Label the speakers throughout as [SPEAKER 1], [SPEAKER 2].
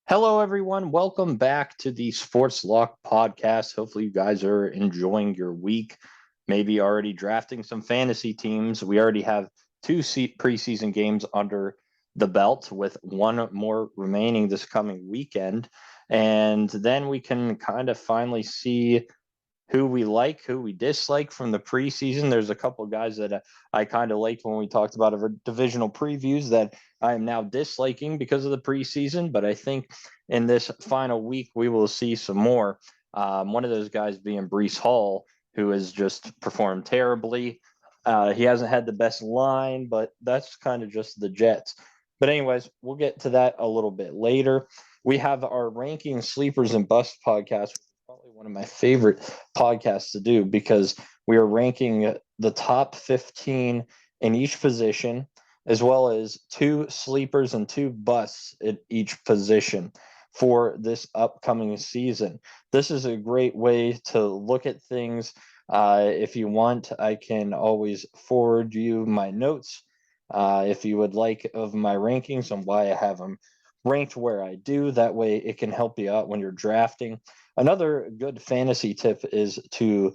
[SPEAKER 1] Hello, everyone. Welcome back to the Sports Lock podcast. Hopefully, you guys are enjoying your week, maybe already drafting some fantasy teams. We already have two preseason games under the belt with one more remaining this coming weekend. And then we can kind of finally see who we like, who we dislike from the preseason. There's a couple of guys that I kind of liked when we talked about our divisional previews that I am now disliking because of the preseason. But I think in this final week, we will see some more. One of those guys being Brees Hall, who has just performed terribly. He hasn't had the best line, but that's kind of just the Jets. But, anyways, we'll get to that a little bit later. We have our ranking sleepers and bust podcast, probably one of my favorite podcasts to do because we are ranking the top 15 in each position, as well as two sleepers and two busts at each position for this upcoming season. This is a great way to look at things. If you want, I can always forward you my notes if you would like of my rankings and why I have them ranked where I do. That way it can help you out when you're drafting. Another good fantasy tip is to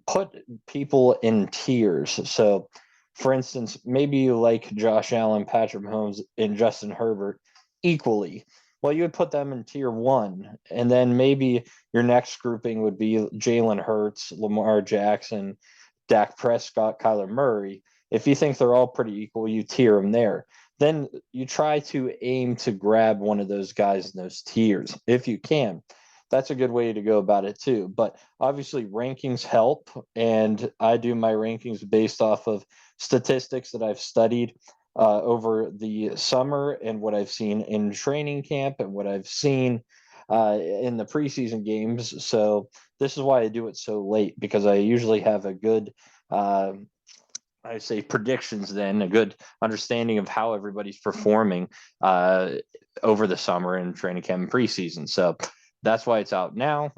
[SPEAKER 1] put people in tiers. So, for instance, maybe you like Josh Allen, Patrick Mahomes, and Justin Herbert equally. Well, you would put them in tier one, and then maybe your next grouping would be Jalen Hurts, Lamar Jackson, Dak Prescott, Kyler Murray. If you think they're all pretty equal, you tier them there. Then you try to aim to grab one of those guys in those tiers if you can. That's a good way to go about it too. But obviously, rankings help, and I do my rankings based off of statistics that I've studied over the summer and what I've seen in training camp and what I've seen in the preseason games. So this is why I do it so late because I usually have a good I say predictions, then a good understanding of how everybody's performing over the summer and training camp and preseason. So that's why it's out now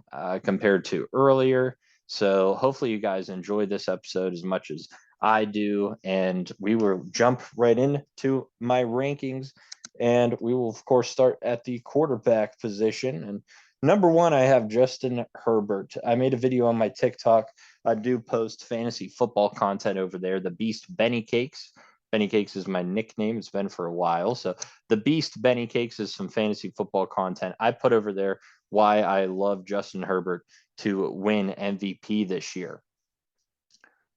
[SPEAKER 1] compared to earlier. So hopefully you guys enjoy this episode as much as I do. And we will jump right into my rankings. And we will, of course, start at the quarterback position. And number one, I have Justin Herbert. I made a video on my TikTok. I do post fantasy football content over there. The Beast Benny Cakes. Benny Cakes is my nickname. It's been for a while. So the Beast Benny Cakes is some fantasy football content I put over there why I love Justin Herbert to win MVP this year.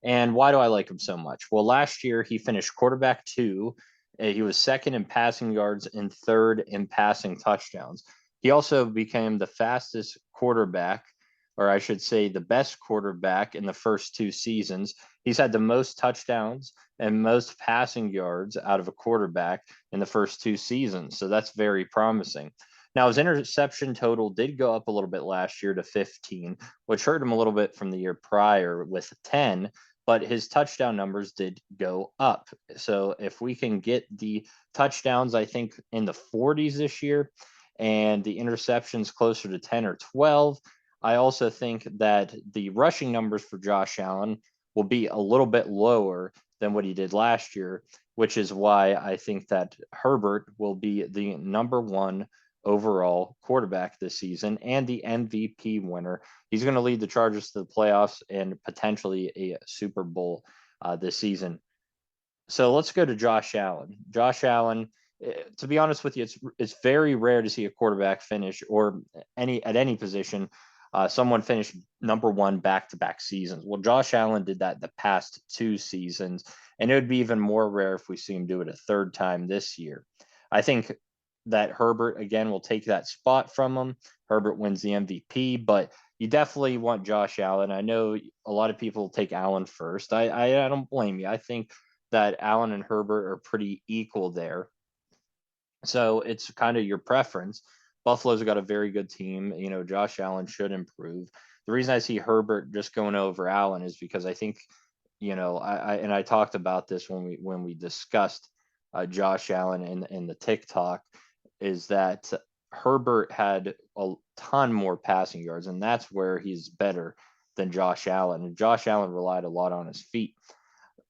[SPEAKER 1] And why do I like him so much? Well, last year he finished quarterback two. He was second in passing yards and third in passing touchdowns. He also became the fastest quarterback, or I should say, the best quarterback in the first two seasons. He's had the most touchdowns and most passing yards out of a quarterback in the first two seasons. So that's very promising. Now, his interception total did go up a little bit last year to 15, which hurt him a little bit from the year prior with 10, but his touchdown numbers did go up. So if we can get the touchdowns, I think, in the 40s this year and the interceptions closer to 10 or 12, I also think that the rushing numbers for Josh Allen will be a little bit lower than what he did last year, which is why I think that Herbert will be the number one overall quarterback this season and the MVP winner. He's going to lead the Chargers to the playoffs and potentially a Super Bowl this season. So let's go to Josh Allen. Josh Allen, to be honest with you, it's very rare to see a quarterback finish or any position someone finish number one back-to-back seasons. Well, Josh Allen did that the past two seasons, and it would be even more rare if we see him do it a third time this year. I think that Herbert, again, will take that spot from him. Herbert wins the MVP, but you definitely want Josh Allen. I know a lot of people take Allen first. I don't blame you. I think that Allen and Herbert are pretty equal there. So it's kind of your preference. Buffalo's got a very good team. You know, Josh Allen should improve. The reason I see Herbert just going over Allen is because I think, you know, I talked about this when we discussed Josh Allen in the TikTok, is that Herbert had a ton more passing yards, and that's where he's better than Josh Allen. And Josh Allen relied a lot on his feet.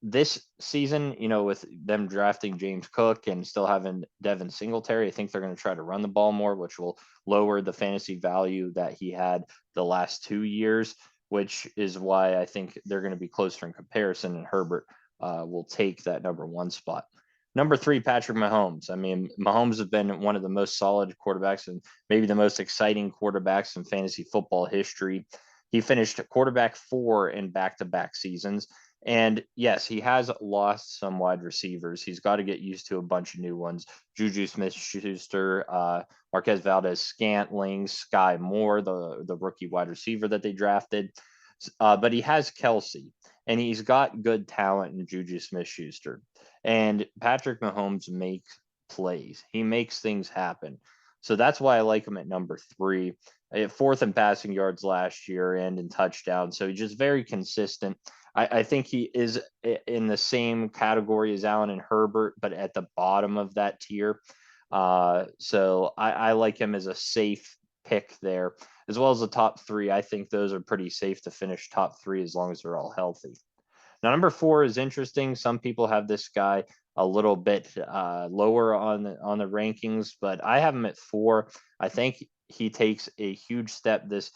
[SPEAKER 1] this season, with them drafting James Cook and still having Devin Singletary, I think they're going to try to run the ball more, which will lower the fantasy value that he had the last 2 years, which is why I think they're going to be closer in comparison, and Herbert will take that number 1 spot. Number 3, Patrick Mahomes. I mean, Mahomes has been one of the most solid quarterbacks and maybe the most exciting quarterbacks in fantasy football history. He finished quarterback 4 in back-to-back seasons. And yes, he has lost some wide receivers. He's got to get used to a bunch of new ones. Juju Smith-Schuster, Marquez Valdez-Scantling, Sky Moore, the rookie wide receiver that they drafted. But he has Kelsey, and he's got good talent in Juju Smith-Schuster. And Patrick Mahomes makes plays. He makes things happen. So that's why I like him at number 3. 4th in passing yards last year and in touchdowns. So he's just very consistent. I think he is in the same category as Allen and Herbert, but at the bottom of that tier. So I like him as a safe pick there, as well as the top 3. I think those are pretty safe to finish top 3 as long as they're all healthy. Now, number 4 is interesting. Some people have this guy a little bit lower on the rankings, but I have him at 4. I think he takes a huge step this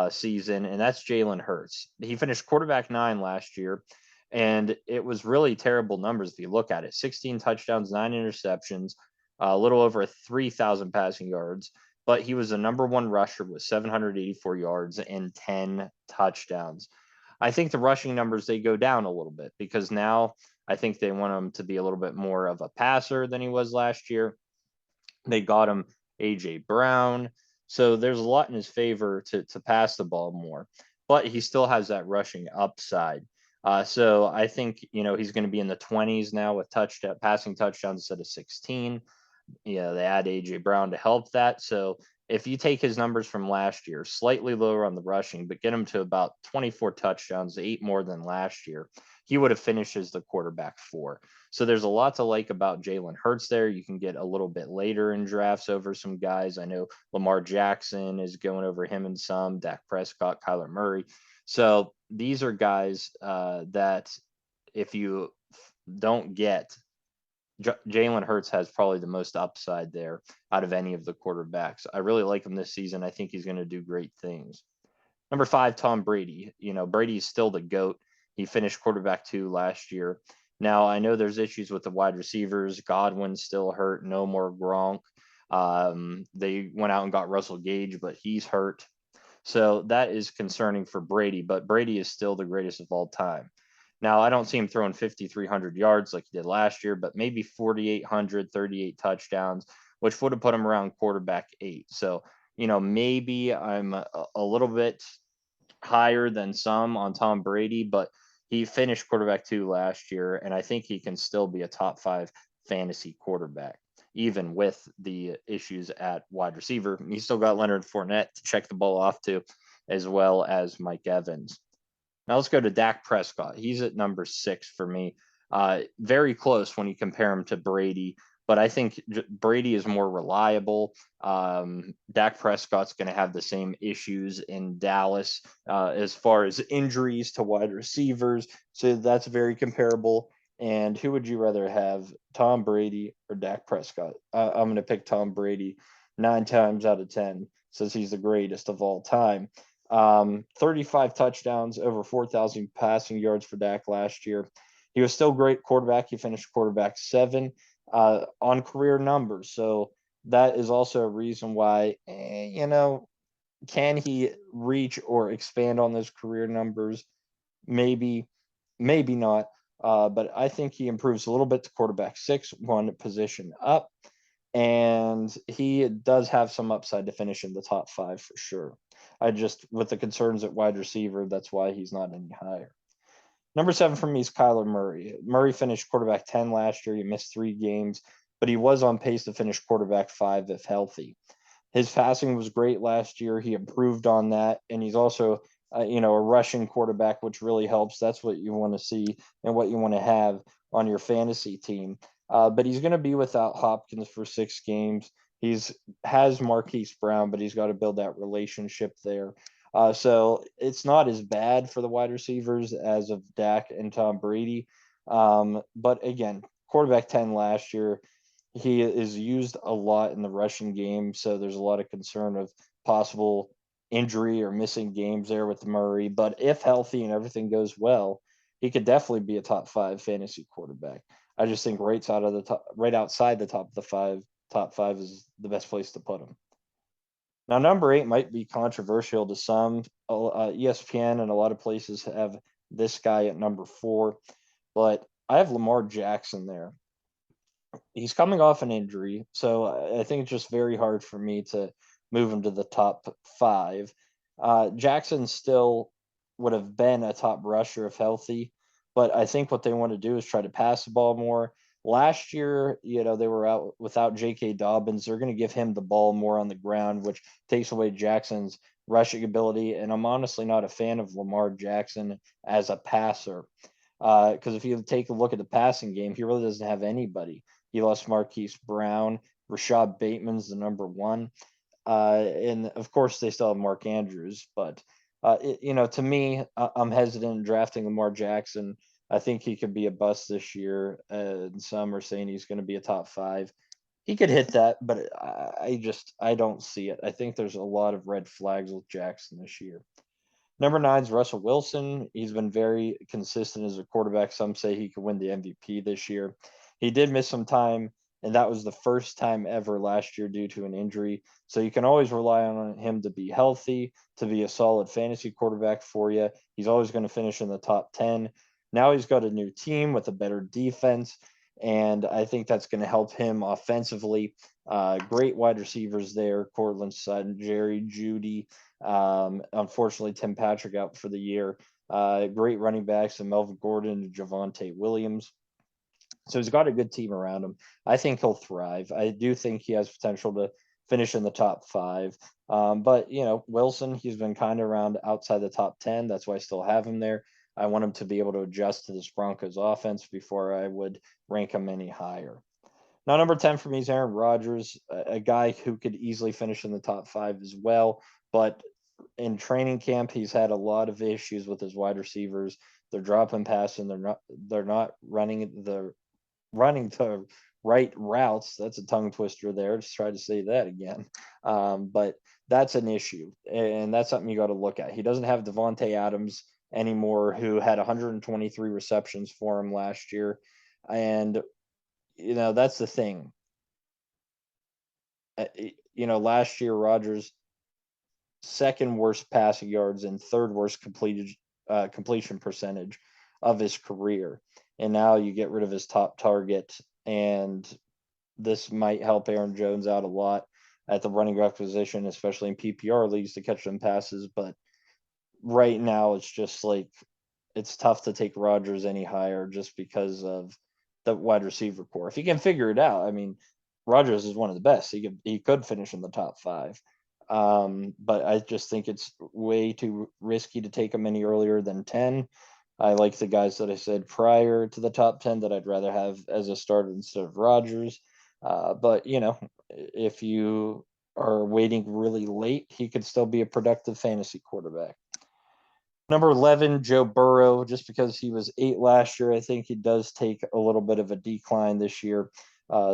[SPEAKER 1] season, and that's Jalen Hurts. He finished quarterback 9 last year, and it was really terrible numbers if you look at it. 16 touchdowns, 9 interceptions, a little over 3,000 passing yards, but he was the number 1 rusher with 784 yards and 10 touchdowns. I think the rushing numbers, they go down a little bit because now I think they want him to be a little bit more of a passer than he was last year. They got him A.J. Brown. So there's a lot in his favor to pass the ball more, but he still has that rushing upside. So I think, he's going to be in the 20s now with passing touchdowns instead of 16. They add A.J. Brown to help that. So if you take his numbers from last year, slightly lower on the rushing, but get him to about 24 touchdowns, 8 more than last year, he would have finished as the quarterback 4. So there's a lot to like about Jalen Hurts there. You can get a little bit later in drafts over some guys. I know Lamar Jackson is going over him in some, Dak Prescott, Kyler Murray. So these are guys that if you don't get, Jalen Hurts has probably the most upside there out of any of the quarterbacks. I really like him this season. I think he's going to do great things. Number 5, Tom Brady. Brady's still the GOAT. He finished quarterback 2 last year. Now, I know there's issues with the wide receivers. Godwin's still hurt. No more Gronk. They went out and got Russell Gage, but he's hurt. So that is concerning for Brady, but Brady is still the greatest of all time. Now, I don't see him throwing 5,300 yards like he did last year, but maybe 4,800, 38 touchdowns, which would have put him around quarterback 8. So, maybe I'm a little bit higher than some on Tom Brady, but he finished quarterback 2 last year, and I think he can still be a top 5 fantasy quarterback, even with the issues at wide receiver. He's still got Leonard Fournette to check the ball off to, as well as Mike Evans. Now let's go to Dak Prescott. He's at number 6 for me. Very close when you compare him to Brady, but I think Brady is more reliable. Dak Prescott's going to have the same issues in Dallas as far as injuries to wide receivers. So that's very comparable. And who would you rather have, Tom Brady or Dak Prescott? I'm going to pick Tom Brady 9 times out of 10, since he's the greatest of all time. 35 touchdowns, over 4,000 passing yards for Dak last year. He was still great quarterback. He finished quarterback 7 on career numbers. So that is also a reason why, can he reach or expand on those career numbers? Maybe not. But I think he improves a little bit to quarterback 6, 1 position up. And he does have some upside to finish in the top 5 for sure. With the concerns at wide receiver, that's why he's not any higher. Number 7 for me is Kyler Murray. Murray finished quarterback 10 last year. He missed 3 games, but he was on pace to finish quarterback 5 if healthy. His passing was great last year. He improved on that, and he's also, a rushing quarterback, which really helps. That's what you want to see and what you want to have on your fantasy team. But he's going to be without Hopkins for 6 games. Has Marquise Brown, but he's got to build that relationship there. So it's not as bad for the wide receivers as of Dak and Tom Brady, But again, quarterback 10 last year, he is used a lot in the rushing game. So there's a lot of concern of possible injury or missing games there with Murray. But if healthy and everything goes well, he could definitely be a top 5 fantasy quarterback. I just think right outside the top of the top five is the best place to put him. Now, number 8 might be controversial to some. ESPN and a lot of places have this guy at number 4, but I have Lamar Jackson there. He's coming off an injury, so I think it's just very hard for me to move him to the top 5. Jackson still would have been a top rusher if healthy, but I think what they want to do is try to pass the ball more. Last year, they were out without J.K. Dobbins. They're going to give him the ball more on the ground, which takes away Jackson's rushing ability. And I'm honestly not a fan of Lamar Jackson as a passer, because if you take a look at the passing game, he really doesn't have anybody. He lost Marquise Brown. Rashad Bateman's the number 1. And of course, they still have Mark Andrews. But, to me, I'm hesitant in drafting Lamar Jackson. I think he could be a bust this year. And some are saying he's going to be a top 5. He could hit that, but I don't see it. I think there's a lot of red flags with Jackson this year. Number 9 is Russell Wilson. He's been very consistent as a quarterback. Some say he could win the MVP this year. He did miss some time, and that was the first time ever last year due to an injury. So you can always rely on him to be healthy, to be a solid fantasy quarterback for you. He's always going to finish in the top 10. Now he's got a new team with a better defense, and I think that's going to help him offensively. Great wide receivers there, Cortland Sutton, Jerry Jeudy. Unfortunately, Tim Patrick out for the year. Great running backs and Melvin Gordon and Javonte Williams. So he's got a good team around him. I think he'll thrive. I do think he has potential to finish in the top 5. But, Wilson, he's been kind of around outside the top 10. That's why I still have him there. I want him to be able to adjust to this Broncos offense before I would rank him any higher. Now, number 10 for me is Aaron Rodgers, a guy who could easily finish in the top 5 as well. But in training camp, he's had a lot of issues with his wide receivers. They're dropping passes and they're not running the right routes. That's a tongue twister there. Just try to say that again. But that's an issue, and that's something you got to look at. He doesn't have Devonte Adams anymore, who had 123 receptions for him last year. And, that's the thing. Last year, Rodgers, second worst passing yards and third worst completion percentage of his career. And now you get rid of his top target, and this might help Aaron Jones out a lot at the running back position, especially in PPR leagues, to catch them passes. But right now, it's just like it's tough to take Rodgers any higher just because of the wide receiver core. If he can figure it out, I mean, Rodgers is one of the best. He could finish in the top 5. But I just think it's way too risky to take him any earlier than 10. I like the guys that I said prior to the top 10 that I'd rather have as a starter instead of Rodgers. But, if you are waiting really late, he could still be a productive fantasy quarterback. Number 11, Joe Burrow. Just because he was 8 last year, I think he does take a little bit of a decline this year.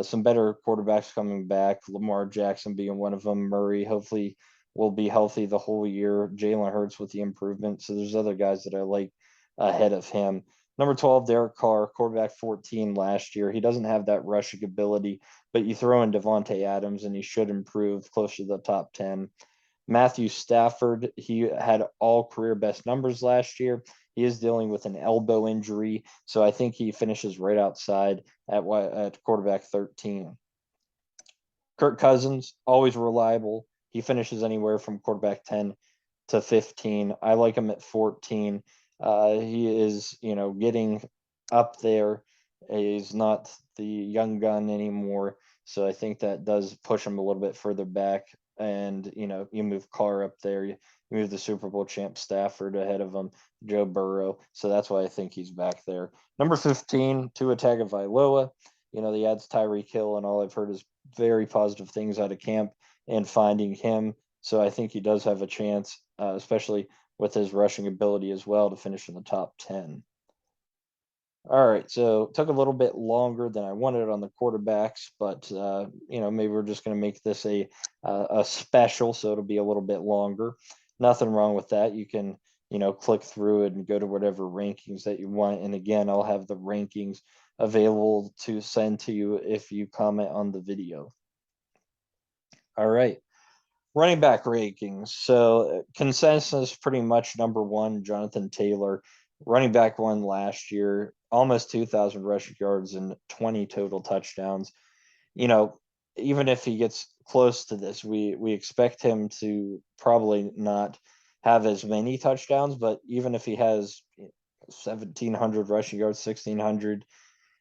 [SPEAKER 1] Some better quarterbacks coming back, Lamar Jackson being one of them. Murray hopefully will be healthy the whole year. Jalen Hurts with the improvement. So there's other guys that I like ahead of him. Number 12, Derek Carr, quarterback 14 last year. He doesn't have that rushing ability, but you throw in Devonte Adams and he should improve close to the top 10. Matthew Stafford, he had all career best numbers last year. He is dealing with an elbow injury, so I think he finishes right outside at quarterback 13. Kirk Cousins, always reliable. He finishes anywhere from quarterback 10 to 15. I like him at 14. He is, getting up there. He's not the young gun anymore, so I think that does push him a little bit further back. And, you move Carr up there. You move the Super Bowl champ Stafford ahead of him, Joe Burrow. So that's why I think he's back there. Number 15, Tua Tagovailoa. He adds Tyree Kill, and all I've heard is very positive things out of camp and finding him. So I think he does have a chance, especially with his rushing ability as well, to finish in the top 10. All right, so it took a little bit longer than I wanted on the quarterbacks, but maybe we're just going to make this a special, so it'll be a little bit longer. Nothing wrong with that. You can click through it and go to whatever rankings that you want. And again, I'll have the rankings available to send to you if you comment on the video. All right, running back rankings. So consensus pretty much number one, Jonathan Taylor. Running back one last year, almost 2,000 rushing yards and 20 total touchdowns. Even if he gets close to this, we expect him to probably not have as many touchdowns, but even if he has 1,700 rushing yards, 1,600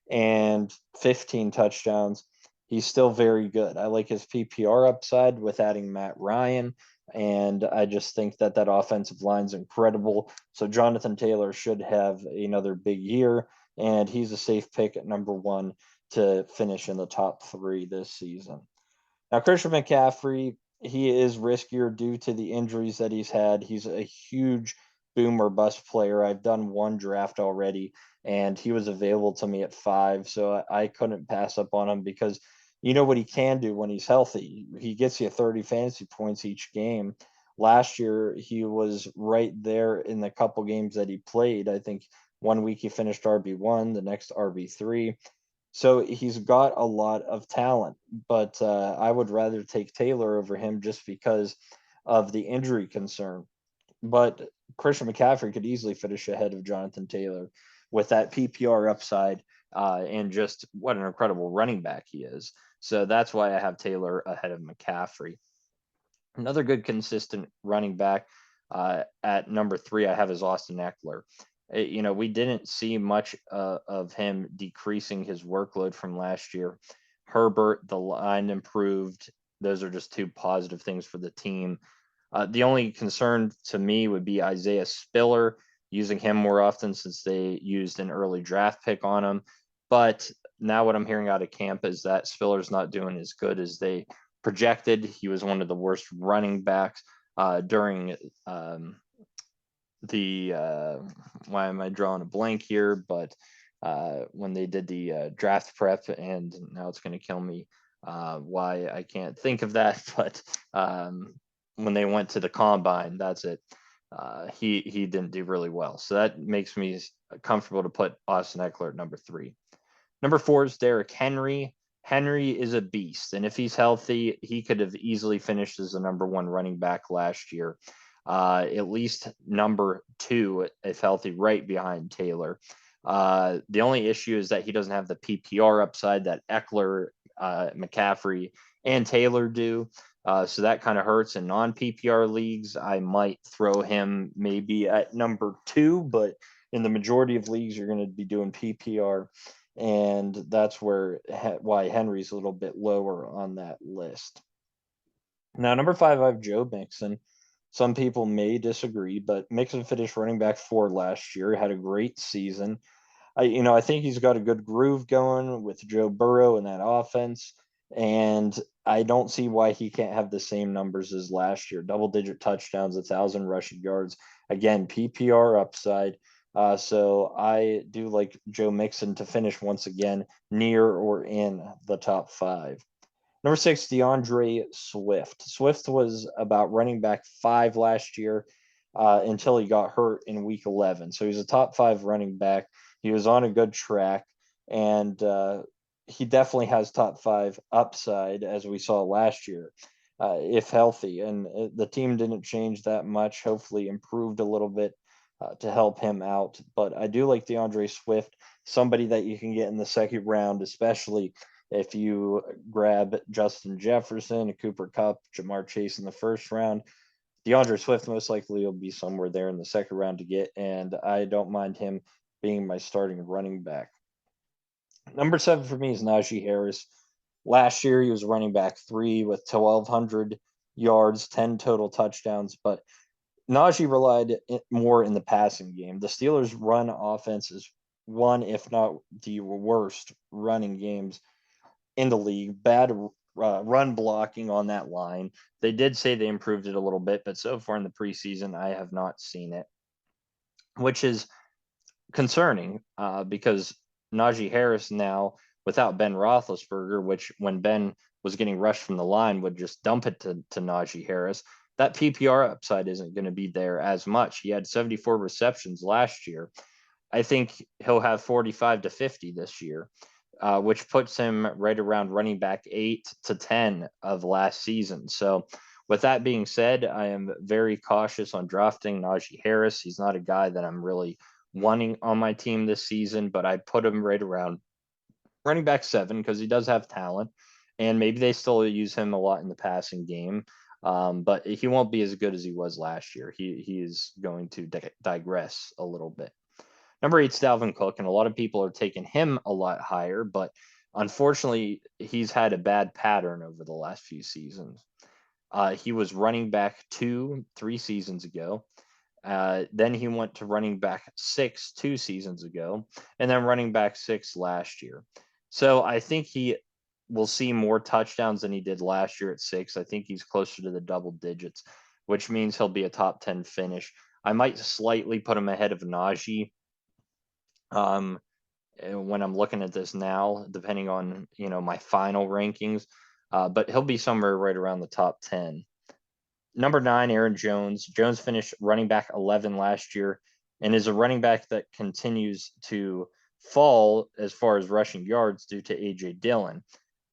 [SPEAKER 1] and 15 touchdowns, he's still very good. I like his PPR upside with adding Matt Ryan, and I just think that offensive line's incredible. So Jonathan Taylor should have another big year, and he's a safe pick at number one to finish in the top three this season. Now, Christian McCaffrey, he is riskier due to the injuries that he's had. He's a huge boom or bust player. I've done one draft already, and he was available to me at 5, so I couldn't pass up on him because you know what he can do when he's healthy. He gets you 30 fantasy points each game. Last year, he was right there in the couple games that he played. I think one week he finished RB1, the next RB3. So he's got a lot of talent, but I would rather take Taylor over him just because of the injury concern. But Christian McCaffrey could easily finish ahead of Jonathan Taylor with that PPR upside and just what an incredible running back he is. So that's why I have Taylor ahead of McCaffrey. Another good consistent running back at number 3 I have is Austin Eckler. We didn't see much of him decreasing his workload from last year. Herbert, the line improved. Those are just two positive things for the team. The only concern to me would be Isaiah Spiller, using him more often since they used an early draft pick on him. But now what I'm hearing out of camp is that Spiller's not doing as good as they projected. He was one of the worst running backs during why am I drawing a blank here? But when they did the draft prep, and now it's going to kill me why I can't think of that. But when they went to the combine, that's it. He didn't do really well, so that makes me comfortable to put Austin Eckler at number 3. Number 4 is Derrick Henry. Henry is a beast, and if he's healthy, he could have easily finished as the number 1 running back last year. At least number 2 if healthy, right behind Taylor. The only issue is that he doesn't have the PPR upside that Eckler, McCaffrey, and Taylor do. So that kind of hurts. In non-PPR leagues, I might throw him maybe at number 2, but in the majority of leagues, you're going to be doing PPR, and that's why Henry's a little bit lower on that list. Now, number 5, I have Joe Mixon. Some people may disagree, but Mixon finished running back 4 last year, had a great season. I think he's got a good groove going with Joe Burrow in that offense, and I don't see why he can't have the same numbers as last year. Double-digit touchdowns, 1,000 rushing yards. Again, PPR upside. So I do like Joe Mixon to finish once again near or in the top 5. Number 6, Deandre Swift. Swift was about running back 5 last year until he got hurt in week 11. So he's a top 5 running back. He was on a good track, and he definitely has top 5 upside, as we saw last year, if healthy. And the team didn't change that much, hopefully improved a little bit to help him out. But I do like DeAndre Swift, somebody that you can get in the second round, especially if you grab Justin Jefferson, Cooper Kupp, Jamar Chase in the first round. DeAndre Swift most likely will be somewhere there in the second round to get, and I don't mind him being my starting running back. Number 7 for me is Naji Harris. Last year, he was running back 3 with 1,200 yards, 10 total touchdowns, but Najee relied more in the passing game. The Steelers' run offense is one, if not the worst running games in the league. Bad run blocking on that line. They did say they improved it a little bit, but so far in the preseason, I have not seen it, which is concerning because Naji Harris now, without Ben Roethlisberger, which when Ben was getting rushed from the line would just dump it to Naji Harris, that PPR upside isn't going to be there as much. He had 74 receptions last year. I think he'll have 45 to 50 this year, which puts him right around running back 8 to 10 of last season. So, with that being said, I am very cautious on drafting Najee Harris. He's not a guy that I'm really wanting on my team this season, but I put him right around running back 7 because he does have talent, and maybe they still use him a lot in the passing game. But he won't be as good as he was last year. He is going to digress a little bit. Number 8, Stalvin Cook, and a lot of people are taking him a lot higher, but unfortunately, he's had a bad pattern over the last few seasons. He was running back 2, 3 seasons ago. Then he went to running back 6, 2 seasons ago, and then running back 6 last year. So I think he will see more touchdowns than he did last year at 6. I think he's closer to the double digits, which means he'll be a top 10 finish. I might slightly put him ahead of Najee when I'm looking at this now, depending on my final rankings. But he'll be somewhere right around the top 10. Number 9, Aaron Jones. Jones finished running back 11 last year and is a running back that continues to fall as far as rushing yards due to A.J. Dillon.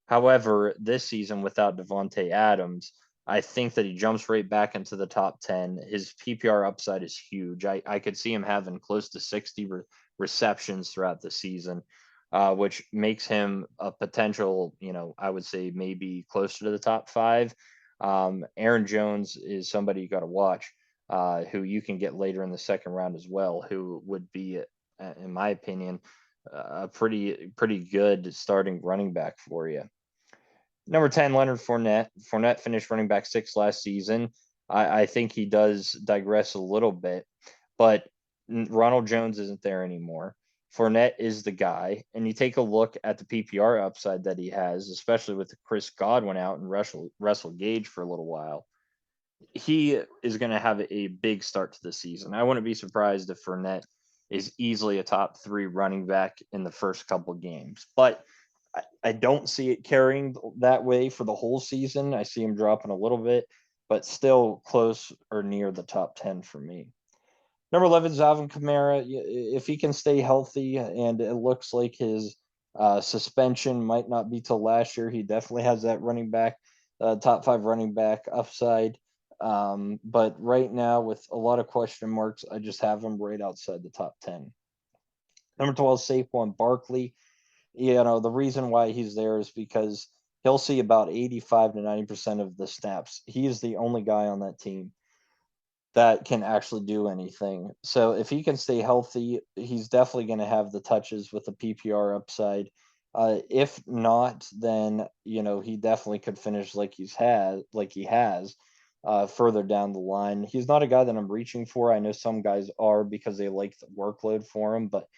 [SPEAKER 1] However, this season without Devonte Adams, I think that he jumps right back into the top 10. His PPR upside is huge. I could see him having close to 60 receptions throughout the season, which makes him a potential, I would say maybe closer to the top 5. Aaron Jones is somebody you got to watch, who you can get later in the second round as well, who would be, in my opinion, a pretty good starting running back for you. Number 10, Leonard Fournette. Fournette finished running back 6 last season. I think he does digress a little bit, but Ronald Jones isn't there anymore. Fournette is the guy, and you take a look at the PPR upside that he has, especially with Chris Godwin out and Russell Gage for a little while. He is going to have a big start to the season. I wouldn't be surprised if Fournette is easily a top 3 running back in the first couple games, but I don't see it carrying that way for the whole season. I see him dropping a little bit, but still close or near the top 10 for me. Number 11, Zav and Camara. If he can stay healthy, and it looks like his suspension might not be till last year, he definitely has that running back, top 5 running back upside. But right now, with a lot of question marks, I just have him right outside the top 10. Number 12, Saquon Barkley. The reason why he's there is because he'll see about 85 to 90% of the snaps. He is the only guy on that team that can actually do anything. So if he can stay healthy, he's definitely going to have the touches with the PPR upside. If not, then he definitely could finish like he has further down the line. He's not a guy that I'm reaching for. I know some guys are because they like the workload for him, but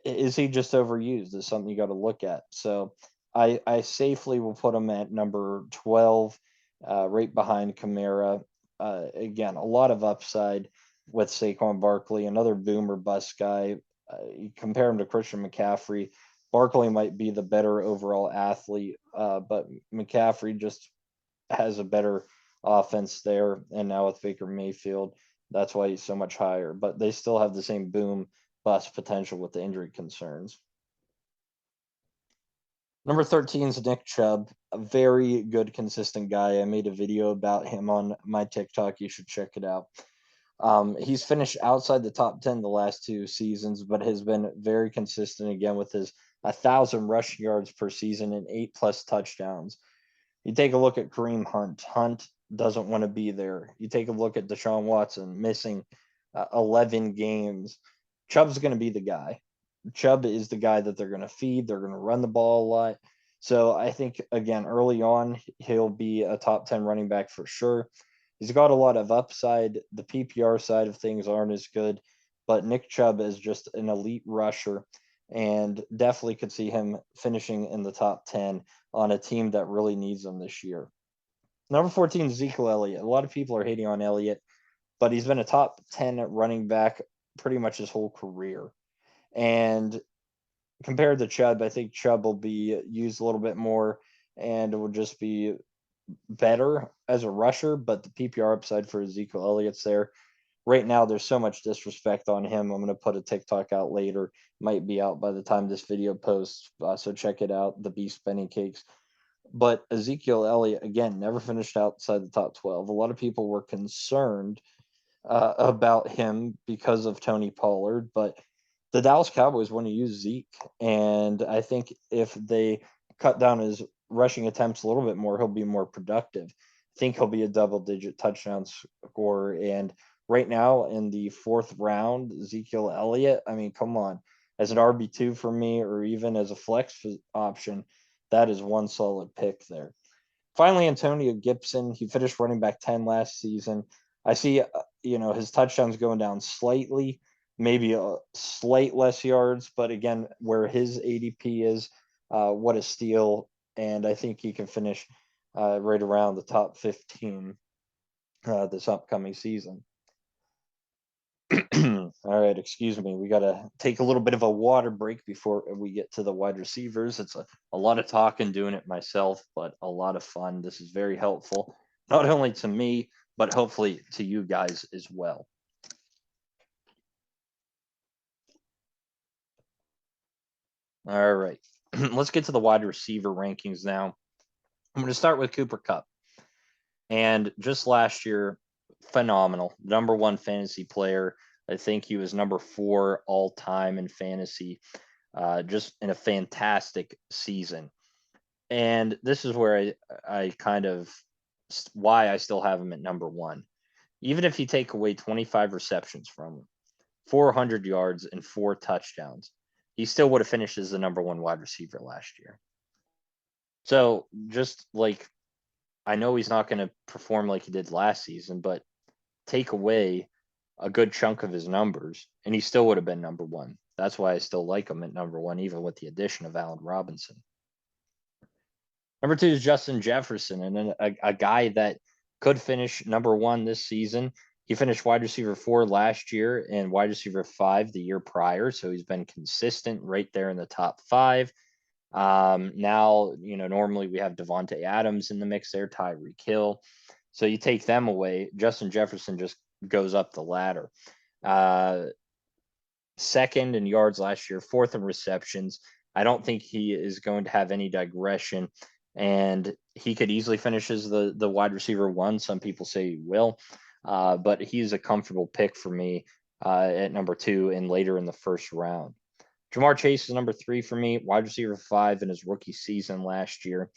[SPEAKER 1] is he just overused is something you got to look at. So I safely will put him at number 12, right behind Camara. Again, a lot of upside with Saquon Barkley, another boomer bust guy. You compare him to Christian McCaffrey. Barkley might be the better overall athlete, but McCaffrey just has a better offense there. And now with Baker Mayfield, that's why he's so much higher. But they still have the same boom bust potential with the injury concerns. Number 13 is Nick Chubb, a very good, consistent guy. I made a video about him on my TikTok. You should check it out. He's finished outside the top 10 the last 2 seasons, but has been very consistent again with his 1,000 rushing yards per season and 8+ touchdowns. You take a look at Kareem Hunt. Hunt doesn't want to be there. You take a look at Deshaun Watson missing 11 games. Chubb's going to be the guy. Chubb is the guy that they're going to feed. They're going to run the ball a lot. So I think, again, early on, he'll be a top 10 running back for sure. He's got a lot of upside. The PPR side of things aren't as good, but Nick Chubb is just an elite rusher and definitely could see him finishing in the top 10 on a team that really needs him this year. Number 14, Ezekiel Elliott. A lot of people are hating on Elliott, but he's been a top 10 running back pretty much his whole career. And compared to Chubb, I think Chubb will be used a little bit more and will just be better as a rusher, but the PPR upside for Ezekiel Elliott's there. Right now, there's so much disrespect on him. I'm going to put a TikTok out later. Might be out by the time this video posts, so check it out, the Beast Benny Cakes. But Ezekiel Elliott, again, never finished outside the top 12. A lot of people were concerned about him because of Tony Pollard, but the Dallas Cowboys want to use Zeke. And I think if they cut down his rushing attempts a little bit more, he'll be more productive. I think he'll be a double-digit touchdown scorer. And right now in the 4th round, Ezekiel Elliott, I mean, come on. As an RB2 for me, or even as a flex option, that is one solid pick there. Finally, Antonio Gibson, he finished running back 10 last season. I see, his touchdowns going down slightly, maybe a slight less yards, but again, where his ADP is, what a steal. And I think he can finish right around the top 15 this upcoming season. All right, excuse me. We got to take a little bit of a water break before we get to the wide receivers. It's a lot of talking doing it myself, but a lot of fun. This is very helpful, not only to me, but hopefully to you guys as well. All right, let's get to the wide receiver rankings now. I'm going to start with Cooper Kupp. And just last year, phenomenal. Number 1 fantasy player. I think he was number 4 all time in fantasy. Just in a fantastic season. And this is where I kind of why I still have him at number 1. Even if you take away 25 receptions from him, 400 yards and 4 touchdowns, he still would have finished as the number 1 wide receiver last year. So just like, I know he's not going to perform like he did last season, but take away a good chunk of his numbers, and he still would have been number 1. That's why I still like him at number 1, even with the addition of Allen Robinson. Number 2 is Justin Jefferson, and a guy that could finish number 1 this season. He finished wide receiver 4 last year and wide receiver 5 the year prior, so he's been consistent right there in the top 5. Now, normally we have Devonte Adams in the mix there, Tyree Kill. So you take them away, Justin Jefferson just goes up the ladder. 2nd in yards last year, 4th in receptions. I don't think he is going to have any digression, and he could easily finish as the wide receiver 1. Some people say he will, but he's a comfortable pick for me at number 2 and later in the 1st round. Jamar Chase is number 3 for me, wide receiver 5 in his rookie season last year.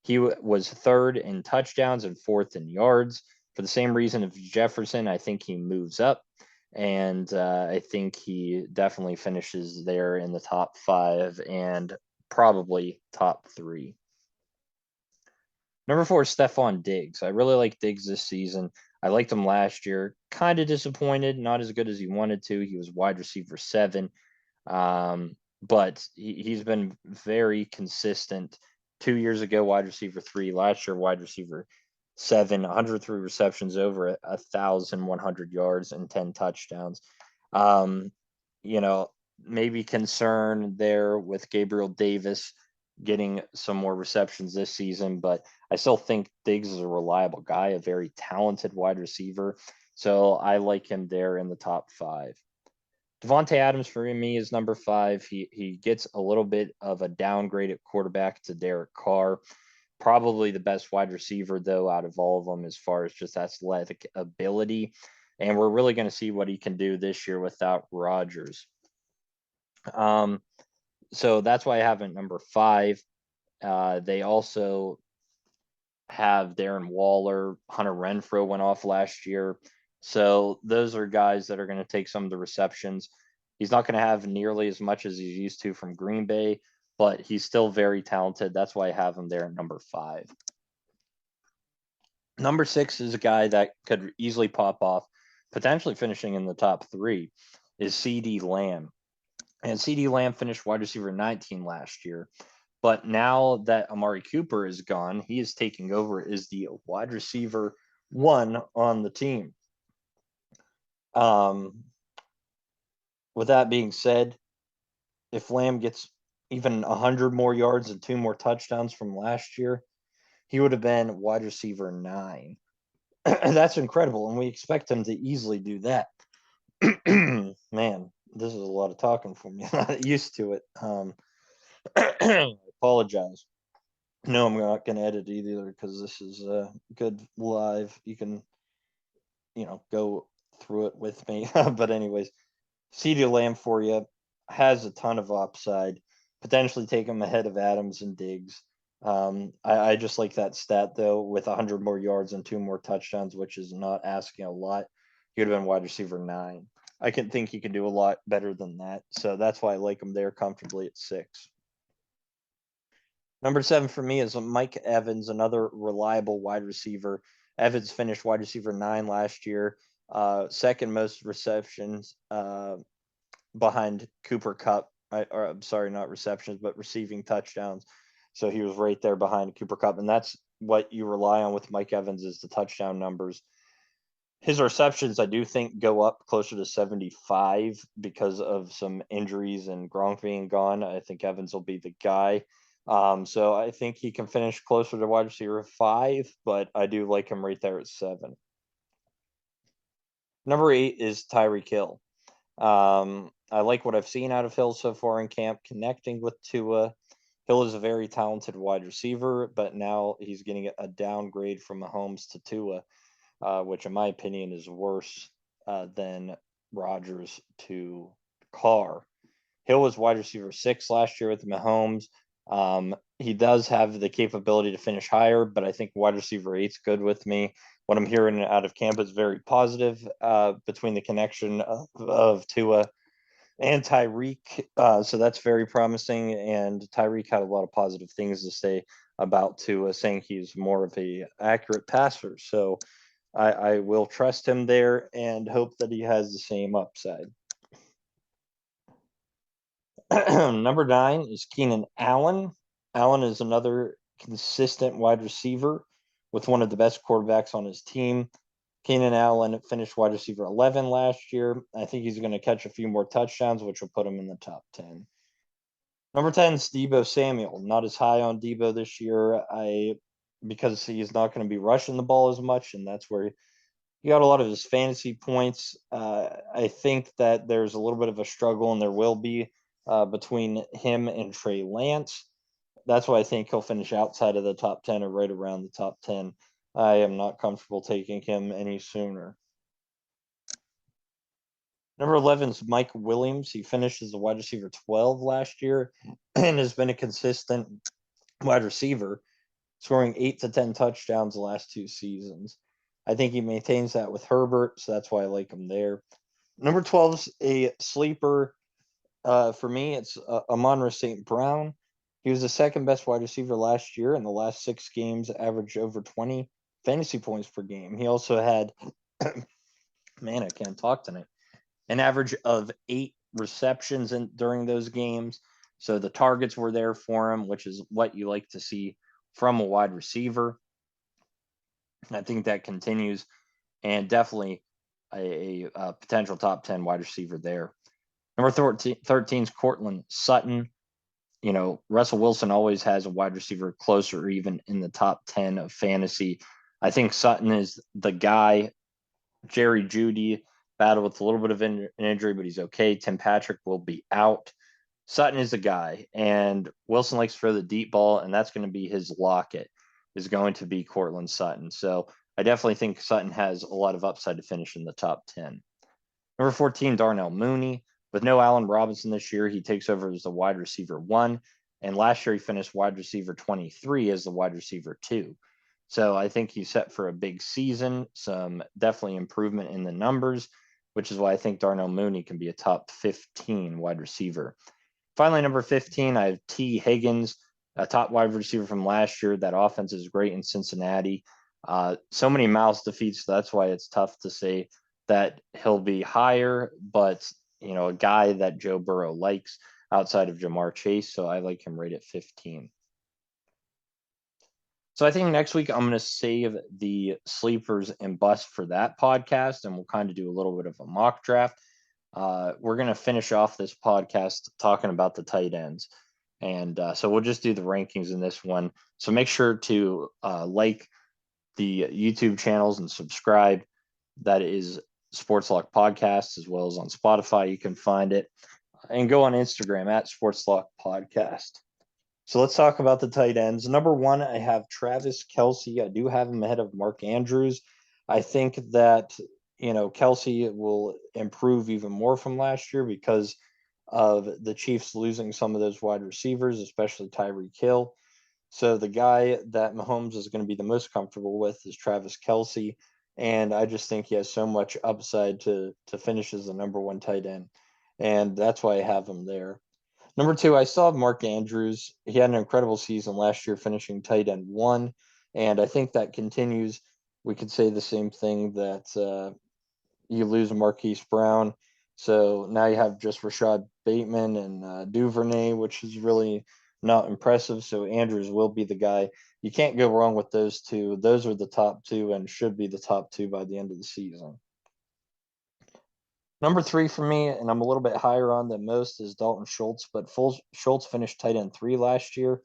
[SPEAKER 1] He was 3rd in touchdowns and 4th in yards. For the same reason of Jefferson, I think he moves up, and I think he definitely finishes there in the top 5 and probably top 3. Number 4 is Stefan Diggs. I really like Diggs this season. I liked him last year. Kind of disappointed, not as good as he wanted to. He was wide receiver 7. But he's been very consistent. 2 years ago, wide receiver 3. Last year, wide receiver 7. 103 receptions, over 1,100 yards and 10 touchdowns. Maybe concern there with Gabriel Davis getting some more receptions this season, but I still think Diggs is a reliable guy, a very talented wide receiver. So I like him there in the top 5. Devonte Adams for me is number 5. He gets a little bit of a downgrade at quarterback to Derek Carr. Probably the best wide receiver, though, out of all of them as far as just athletic ability. And we're really going to see what he can do this year without Rodgers. So that's why I have him at number 5. They also have Darren Waller. Hunter Renfrow went off last year. So those are guys that are going to take some of the receptions. He's not going to have nearly as much as he's used to from Green Bay, but he's still very talented. That's why I have him there at number 5. Number 6 is a guy that could easily pop off, potentially finishing in the top 3, is CeeDee Lamb. And CeeDee Lamb finished wide receiver 19 last year. But now that Amari Cooper is gone, he is taking over as the wide receiver 1 on the team. With that being said, if Lamb gets even 100 more yards and 2 more touchdowns from last year, he would have been wide receiver 9. That's incredible, and we expect him to easily do that. Man, this is a lot of talking for me. I'm not used to it. I apologize. No, I'm not going to edit either because this is good live. You can, go through it with me. But anyways, CeeDee Lamb for you has a ton of upside. Potentially take him ahead of Adams and Diggs. I just like that stat though, with 100 more yards and 2 more touchdowns, which is not asking a lot. He would have been wide receiver 9. I can think he can do a lot better than that. So that's why I like him there comfortably at 6. Number 7 for me is Mike Evans, another reliable wide receiver. Evans finished wide receiver 9 last year, second most receptions behind Cooper Kupp. I'm sorry, not receptions, but receiving touchdowns. So he was right there behind Cooper Kupp, and that's what you rely on with Mike Evans is the touchdown numbers. His receptions, I do think, go up closer to 75 because of some injuries and Gronk being gone. I think Evans will be the guy. So I think he can finish closer to wide receiver 5, but I do like him right there at 7. Number 8 is Tyree Kill. I like what I've seen out of Hill so far in camp, connecting with Tua. Hill is a very talented wide receiver, but now he's getting a downgrade from Mahomes to Tua, which in my opinion is worse than Rodgers to Carr. Hill was wide receiver 6 last year with Mahomes. He does have the capability to finish higher, but I think wide receiver 8's good with me. What I'm hearing out of camp is very positive between the connection of Tua and Tyreek. So that's very promising. And Tyreek had a lot of positive things to say about Tua, saying he's more of a accurate passer. So I will trust him there and hope that he has the same upside. Number 9 is Keenan Allen. Allen is another consistent wide receiver with one of the best quarterbacks on his team. Keenan Allen finished wide receiver 11 last year. I think he's going to catch a few more touchdowns, which will put him in the top 10. Number 10, Steebo Samuel. Not as high on Debo this year. Because he's not going to be rushing the ball as much, and that's where he got a lot of his fantasy points. I think that there's a little bit of a struggle, and there will be between him and Trey Lance. That's why I think he'll finish outside of the top 10 or right around the top 10. I am not comfortable taking him any sooner. Number 11 is Mike Williams. He finished as a wide receiver 12 last year and has been a consistent wide receiver, scoring 8 to 10 touchdowns the last 2 seasons. I think he maintains that with Herbert, so that's why I like him there. Number 12 is a sleeper. For me, it's Amon-Ra St. Brown. He was the second best wide receiver last year. In the last 6 games, averaged over 20 fantasy points per game. He also had, man, I can't talk tonight, an average of 8 receptions during those games. So the targets were there for him, which is what you like to see from a wide receiver. I think that continues, and definitely a potential top 10 wide receiver there. Number 13 is Cortland Sutton. Russell Wilson always has a wide receiver closer or even in the top 10 of fantasy. I think Sutton is the guy. Jerry Jeudy battled with a little bit of an injury, but he's okay. Tim Patrick will be out. Sutton is the guy, and Wilson likes to throw the deep ball, and that's going to be his locket, is going to be Cortland Sutton. So I definitely think Sutton has a lot of upside to finish in the top 10. Number 14, Darnell Mooney. With no Allen Robinson this year, he takes over as the wide receiver 1. And last year, he finished wide receiver 23 as the wide receiver 2. So I think he's set for a big season, some definitely improvement in the numbers, which is why I think Darnell Mooney can be a top 15 wide receiver. Finally, number 15, I have T. Higgins, a top wide receiver from last year. That offense is great in Cincinnati. So many mouths to feed, so that's why it's tough to say that he'll be higher, but a guy that Joe Burrow likes outside of Jamar Chase, so I like him right at 15. So I think next week I'm going to save the sleepers and busts for that podcast, and we'll kind of do a little bit of a mock draft. we're going to finish off this podcast talking about the tight ends. And so we'll just do the rankings in this one. So make sure to like the YouTube channels and subscribe. That is Sports Lock Podcast, as well as on Spotify. You can find it. And go on Instagram at Sports Lock Podcast. So let's talk about the tight ends. Number one, I have Travis Kelce. I do have him ahead of Mark Andrews. I think that, Kelce will improve even more from last year because of the Chiefs losing some of those wide receivers, especially Tyree Kill. So the guy that Mahomes is going to be the most comfortable with is Travis Kelce. And I just think he has so much upside to finish as the number one tight end. And that's why I have him there. Number two, I still have Mark Andrews. He had an incredible season last year, finishing tight end one. And I think that continues. We could say the same thing that you lose Marquise Brown. So now you have just Rashad Bateman and Duvernay, which is really not impressive. So Andrews will be the guy. You can't go wrong with those two. Those are the top two and should be the top two by the end of the season. Number three for me, and I'm a little bit higher on than most, is Dalton Schultz. But Schultz finished tight end 3 last year.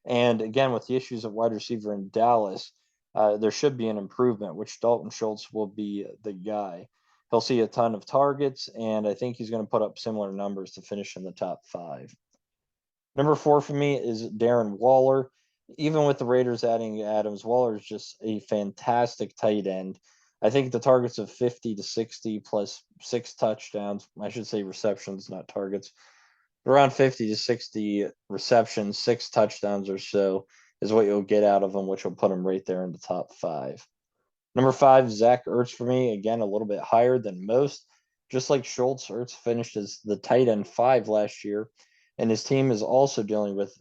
[SPEAKER 1] And again, with the issues at wide receiver in Dallas, there should be an improvement, which Dalton Schultz will be the guy. He'll see a ton of targets, and I think he's going to put up similar numbers to finish in the top 5. Number 4 for me is Darren Waller. Even with the Raiders adding Adams, Waller is just a fantastic tight end. I think the targets of 50 to 60 plus 6 touchdowns, I should say receptions, not targets, around 50 to 60 receptions, 6 touchdowns or so is what you'll get out of him, which will put him right there in the top 5. Number 5, Zach Ertz for me, again, a little bit higher than most. Just like Schultz, Ertz finished as the tight end 5 last year, and his team is also dealing with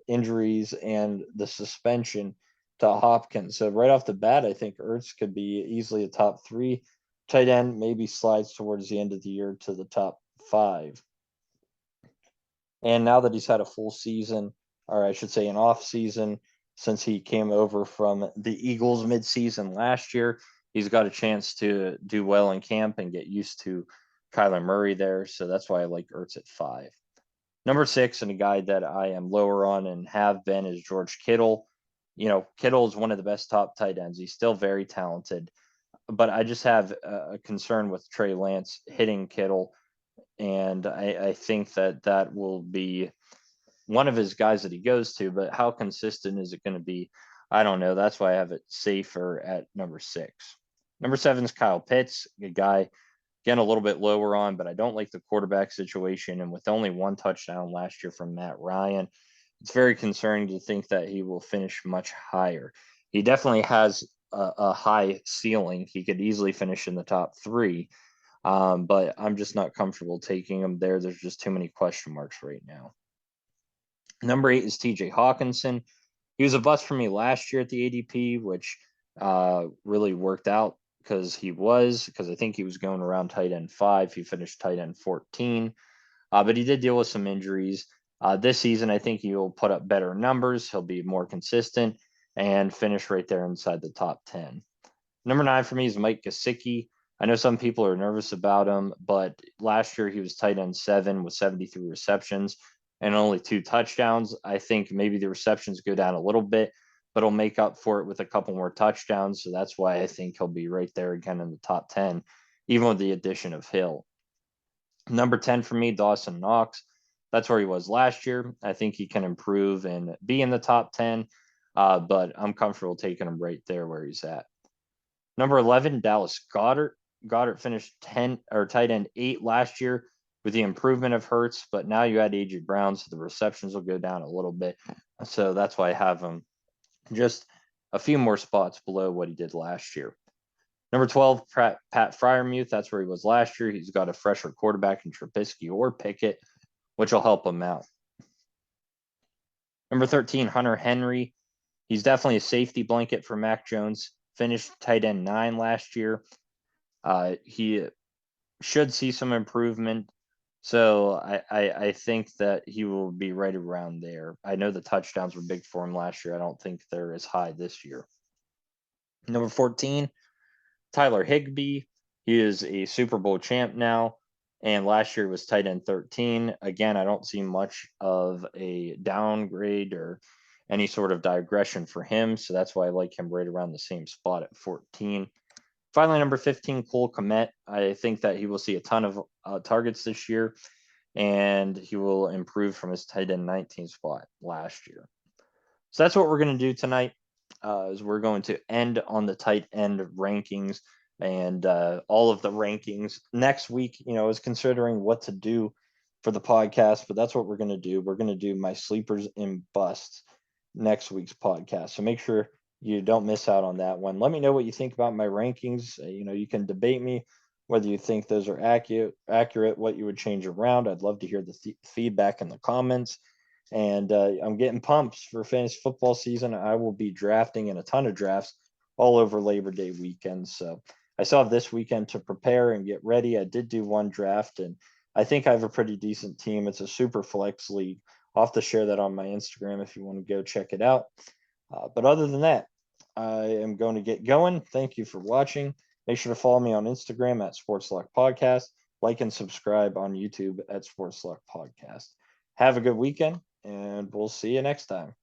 [SPEAKER 1] injuries and the suspension to Hopkins. So right off the bat, I think Ertz could be easily a top 3 tight end, maybe slides towards the end of the year to the top 5. And now that he's had a full season, or I should say an off season, since he came over from the Eagles midseason last year, he's got a chance to do well in camp and get used to Kyler Murray there. So that's why I like Ertz at 5. Number 6, and a guy that I am lower on and have been, is George Kittle. Kittle is one of the best top tight ends. He's still very talented, but I just have a concern with Trey Lance hitting Kittle. And I think that will be one of his guys that he goes to, but how consistent is it going to be? I don't know. That's why I have it safer at number 6. Number 7 is Kyle Pitts, a guy, again, a little bit lower on, but I don't like the quarterback situation. And with only 1 touchdown last year from Matt Ryan, it's very concerning to think that he will finish much higher. He definitely has a high ceiling. He could easily finish in the top 3. But I'm just not comfortable taking him there. There's just too many question marks right now. Number 8 is TJ Hawkinson. He was a bust for me last year at the ADP, which really worked out because I think he was going around tight end 5. He finished tight end 14. But he did deal with some injuries. This season, I think he'll put up better numbers. He'll be more consistent and finish right there inside the top 10. Number 9 for me is Mike Gesicki. I know some people are nervous about him, but last year he was tight end 7 with 73 receptions and only 2 touchdowns. I think maybe the receptions go down a little bit, but he'll make up for it with a couple more touchdowns. So that's why I think he'll be right there again in the top 10, even with the addition of Hill. Number 10 for me, Dawson Knox. That's where he was last year. I think he can improve and be in the top 10, but I'm comfortable taking him right there where he's at. Number 11, Dallas Goedert. Goddard finished tight end 8 last year with the improvement of Hurts, but now you add A.J. Brown, so the receptions will go down a little bit. So that's why I have him just a few more spots below what he did last year. Number 12, Pat Freiermuth. That's where he was last year. He's got a fresher quarterback in Trubisky or Pickett, which will help him out. Number 13, Hunter Henry. He's definitely a safety blanket for Mac Jones. Finished tight end 9 last year. He should see some improvement. So I think that he will be right around there. I know the touchdowns were big for him last year. I don't think they're as high this year. Number 14, Tyler Higbee. He is a Super Bowl champ now, And last year was tight end 13. Again, I don't see much of a downgrade or any sort of digression for him. So that's why I like him right around the same spot at 14. Finally, number 15, Cole Kmet. I think that he will see a ton of targets this year, and he will improve from his tight end 19 spot last year. So that's what we're going to do tonight. Is we're going to end on the tight end rankings and all of the rankings. Next week, I was considering what to do for the podcast, but that's what we're going to do. We're going to do my sleepers and busts next week's podcast. So make sure you don't miss out on that one. Let me know what you think about my rankings. You can debate me whether you think those are accurate, what you would change around. I'd love to hear the feedback in the comments. And I'm getting pumped for fantasy football season. I will be drafting in a ton of drafts all over Labor Day weekend. So I still have this weekend to prepare and get ready. I did do one draft, and I think I have a pretty decent team. It's a super flex league. I'll have to share that on my Instagram if you want to go check it out. But other than that, I am going to get going. Thank you for watching. Make sure to follow me on Instagram at Sports Luck Podcast. Like and subscribe on YouTube at Sports Luck Podcast. Have a good weekend, and we'll see you next time.